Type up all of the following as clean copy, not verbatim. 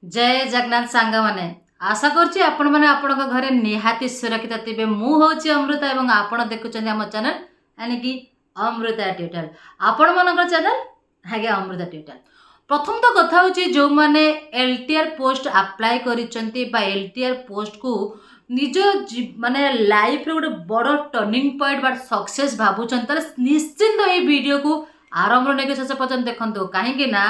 जय जगन्नाथ सांग माने आशा करछि आपण माने आपणक घरे निहाती सुरक्षित थिबे। मु होछि अमृता एवं आपण देखुछन हम चैनल यानी कि अमृता ट्यूटोरियल। आपण मानकर चैनल हागे अमृता ट्यूटोरियल। प्रथम तो कथा होछि जो माने एलटीआर पोस्ट अप्लाई करिसंती बा एलटीआर पोस्ट को निज माने लाइफ रे गोटे बड़ टर्निंग पॉइंट बा सक्सेस भाबुछन तर निश्चिंत ए वीडियो को आरंभ नेके शेष पर्यंत देखंतो काहे ना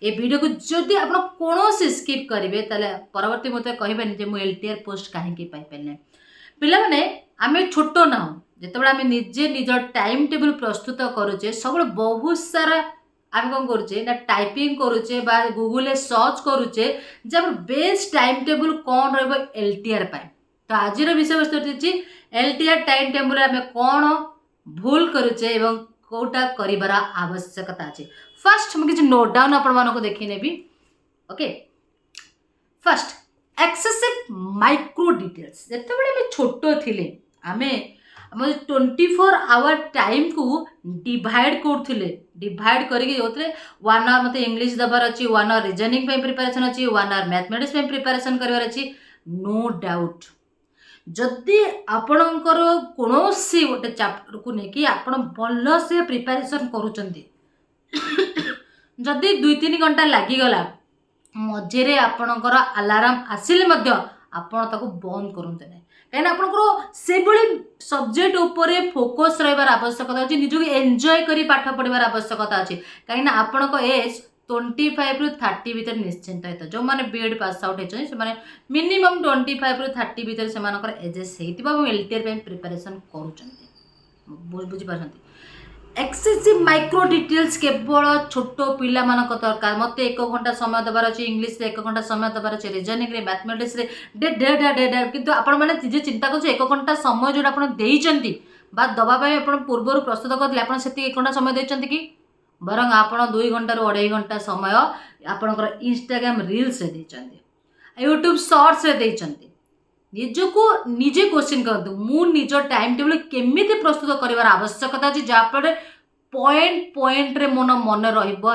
ए वीडियो को जदि आप कौन स्किप करेंगे ताले परवर्ती मत कहबेनि जे मु एलटीआर पोस्ट कहीं पाइपारे पिला माने आमे छोट ना जिते आम निजे निज टाइम टेबल प्रस्तुत करुचे सब बहुत सारा आम कौन करुचे ना टाइपिंग करुचे बा गूगल सर्च करुचे जे बेस्ट टाइम टेबल कौन एलटीआर तो आज विषय वस्तु एलटीआर टाइम टेबल आम कौन भूल करुचे एवं कौटा कर आवश्यकता अच्छे। फर्स्ट मुझे किसी नोट डाउन आपण देखी okay. First excessive micro details जिते छोट थिले आमे 24 आवर टाइम को डिवाइड करथिले डिवाइड करके होतले 1 आवर मते इंग्लिश दबार अछि 1 आवर रीजनिंग पे प्रिपरेशन अछि 1 आवर मैथमेटिक्स पे प्रिपरेशन करबार अछि। नो डाउट जदि आपणकर कौनसी गोटे चैप्टर को लेकिन आपण भल से प्रिपरेशन करुचंती जदि 2-3 घंटा लागिगला मझे आपणकर अलार्म आसिले आपण ताको बंद करते ना कहीं आपंकर से सब्जेक्ट उपरे फोकस रही आवश्यकता अच्छी निजक एंजॉय करी पाठ पढ़ार आवश्यकता अच्छी कहीं आपण एज 25 रु 30 भितर निश्चिंत हित जो मैंने बीएड पास आउट होते मिनिमम 25 रु 30 भितर से एजेस एलटीआर प्रिपरेशन करुँच। एक्सेसिव माइक्रो डिटेल्स केवल छोट पिला मानक दरकार मत 1 घंटा समय देवार अच्छे इंग्लीश 1 घंटा समय देवार अच्छे रीजनिंग रे मैथमेटिक्स रे डे किंतु आपण मैंने निजे चिंता कर 1 घंटा समय जो आप देइचंती बा दबाई आप पूर्व प्रस्तुत करते आप 1 घंटा समय देइचंती कि बरं आप 2 घंटा रु 2.5 घंटा समय आपणकर इंस्टाग्राम रील्स रे देइचंती यूट्यूब शॉर्ट्स रे देइचंती निजको निजे क्वेश्चन करतु मु निज टाइम टेबल केमी प्रस्तुत कर आवश्यकता अच्छी जहाँफल पॉइंट पॉइंट रे मोर मन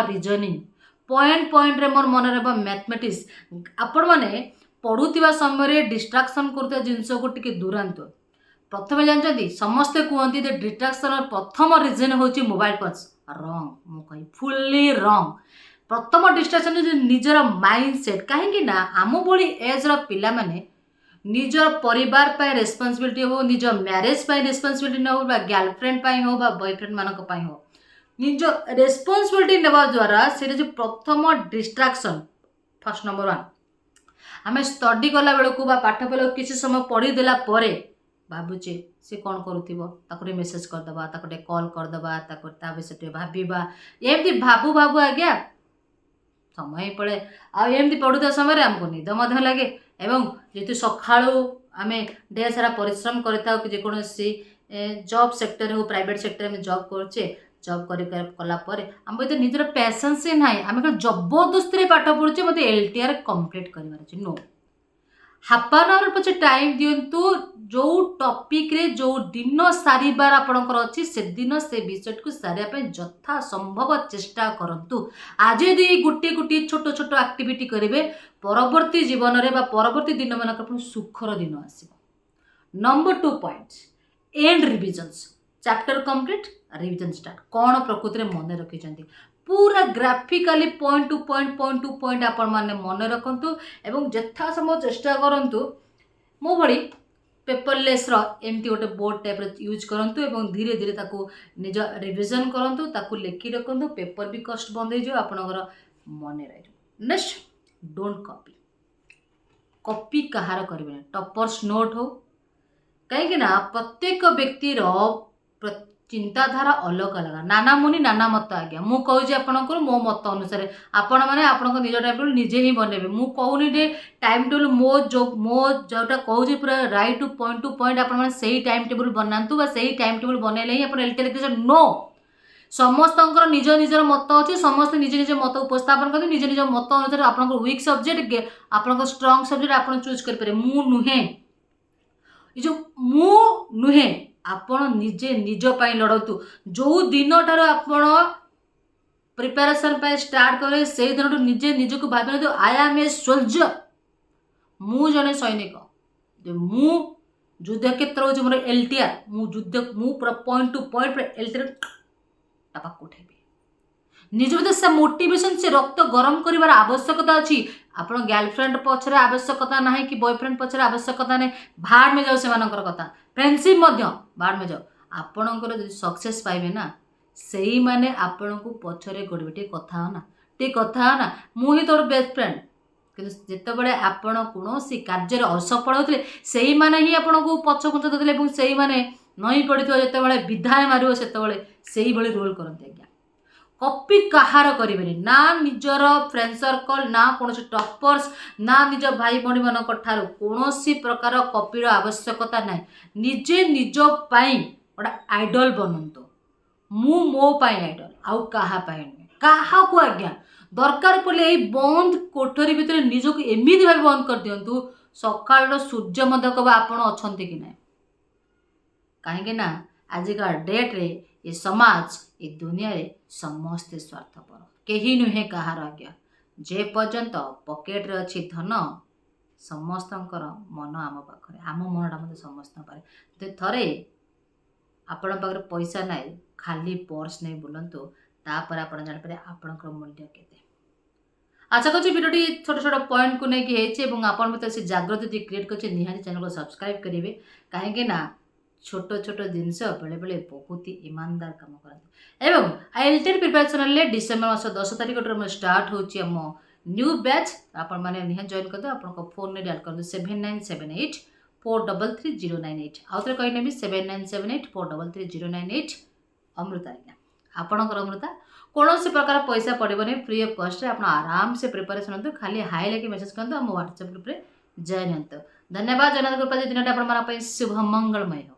रीजनिंग पॉइंट रे मोर मन मैथमेटिक्स आपण मैंने पढ़ुवा समय डिस्ट्राक्शन करुवा जिनस को टी दूरांत प्रथम जानते समस्ते कहते डिस्ट्राक्शन प्रथम रिजन हूँ मोबाइल फोन्स रंग मुझे फुल्ली रंग प्रथम डिस्ट्राक्शन निजर माइंड सेट कहीं आम भली एज पिला माने निजर परिवार पर रेस्पॉन्सिबिलिटी हो निज मैरेज पर रेस्पॉन्सिबिलिटी न हो गर्लफ्रेंड हो बॉयफ्रेंड मानक हो निज रेस्पॉन्सिबिलिटी नेबा द्वारा से जो प्रथम डिस्ट्राक्शन फर्स्ट नंबर 1 आम स्टडी कला बेलू पाठ बेलू किसी समय पढ़ीदेला भावुचे सी कौन करुवे मेसेज करदे कॉल करदे विषय भावा एमती भावु भावु आज्ञा समय पड़े आमती पढ़ुता समय आमको निद लगे एवं जेतु सखा आम ढेर सारा परिश्रम करता कि जेकोसी जॉब सेक्टर हो प्राइवेट सेक्टर में जॉब करुचे जॉब कलापर आम तो निजर पैसेंस ना आम जबरदस्ती पाठ पढ़ुचे मत एलटीआर कंप्लीट कर नो हाफ एन आवर पचे टाइम दिंतु जो टॉपिक रे जो दिन सारिबार आपणकर अच्छी से दिन से विषय को सारे यथा संभव चेष्टा करंतु आज यदि गोटे गोटे छोट छोट एक्टिविटी करेंगे परवर्ती जीवन में परवर्ती दिन मानक सुखर दिन आसो। Number 2 points and revisions chapter complete revision start कौन प्रकृति में मन रखी पूरा ग्राफिकाली पॉइंट टू पॉइंट आपण मैंने मन रखु एवं यथा संभव चेष्टा करूँ मो भली पेपरलेस एमती गोटे बोर्ड टाइप यूज करूँ एवं धीरे धीरे ताकू निज रिविजन करूँ ताकू लिखि रखु पेपर भी कष्ट बंद हो आपणकर मन रही। नेक्स्ट डोंट कॉपी कहार करें टॉपर्स नोट हो कहीं प्रत्येक व्यक्तिर चिंताधारा अलग अलग नाना मुनि नाना मत आज्ञा मु कहूँ आपंकर मो मत अनुसार आपण मैंने आप निज टाइम टेबल निजे ही बनइबे मु कहूनी जे टाइम टेबल मो जोटा कहूँ पूरा राइट टू पॉइंट आप सही टाइम टेबल बनातु सही टाइम टेबल बनइले ही आप एलटीआर नो समस्त निज निजर मत अच्छे समस्त निज निज मत उपस्थापन करते निज निज मत अनुसार आप वीक सब्जेक्ट आप स्ट्रंग सब्जेक्ट आप चूज करें मु नुहे जो मु नुहे आपण निजे निज पाई लड़तु जो दिन ठार आपण प्रिपेरेसन पे स्टार्ट करे से दिन निजे निजक भाव आई एम ए सोल्जर मु जने सैनिक मु युद्ध क्षेत्र हूँ मोर एलटीआर मु युद्ध मु पूरा पॉइंट टू पॉइंट एलटीआर टापा उठेबी निज भीतर से मोटिवेशन से रक्त गरम कर आवश्यकता अच्छी आपण गर्लफ्रेंड पछरे आवश्यकता ना कि बॉयफ्रेंड पछरे आवश्यकता नहीं भाड़ में जाओ से कथा फ्रेंडशिप भाड़ में जाओ आपणकर जो सक्सेस पाइबे ना से मैंने आपण को पछरे गोड़े टे कथा हो ना टे कथा हो ना मु ही तोर बेस्ट फ्रेंड कि जितेबाला आपण कौन कार्य असफल होते से ही आपन को पछ कुंच देते से नई पड़ी जिते विधाय मार से रोल करते आज्ञा कॉपी कहार करें ना निजर फ्रेंड सर्कल ना कौन टॉपर्स ना निज भाई भाई मान कौन प्रकार कॉपीर आवश्यकता ना निजे निज गोटे आइडल बनतु मु मो आइडल आउ क्या क्या को आज्ञा दरकार पड़े यही बंद कोठरी भितर निजक एमती भाव बंद कर दिंतु सकाल सूर्य मध्य कब आपण अच्छा कि ना कहीं आजिका डेट रे ये समाज ये दुनिया रे समस्ते स्वार्थपर कहीं नुहे कहार आज्ञा जे पर्यंत पकेट रे अच्छी धन समस्तंकर मन आम पाखे आम मनटा मत समस्त पारे थरे आपण पाखे पैसा ना खाली पर्स नहीं बुलंतु तापर आप जापर आपणकर मूल्य केते आशा करूँ भिडियोटी छोट छोट पॉइंट को लेकिन आपन भीतर से जागृति क्रिएट कर निहाती चैनल को सब्सक्राइब करेंगे कहीं छोट छोट जिनस बेले बेले बहुत ही ईमानदार काम करते एवं एलटीआर प्रिपरेशन डिसेम्बर मास 10 तारिख स्टार्ट होची हम न्यू बैच आपण माने निहाती जॉइन कर आपन फोन में डायल कर 7978 433 098 आउे कही नेबी 7978 433 098 अमृता आज्ञा आपणकर अमृता कौन से प्रकार पैसा पड़े फ्री ऑफ कॉस्ट आप आराम से प्रिपरेशन हो खाली हाई लेके मेसेज करूँ व्हाट्सएप ग्रुप में जॉइन हो धन्यवाद जगन्नाथ कृपा दिन आप शुभ मंगलमय हो।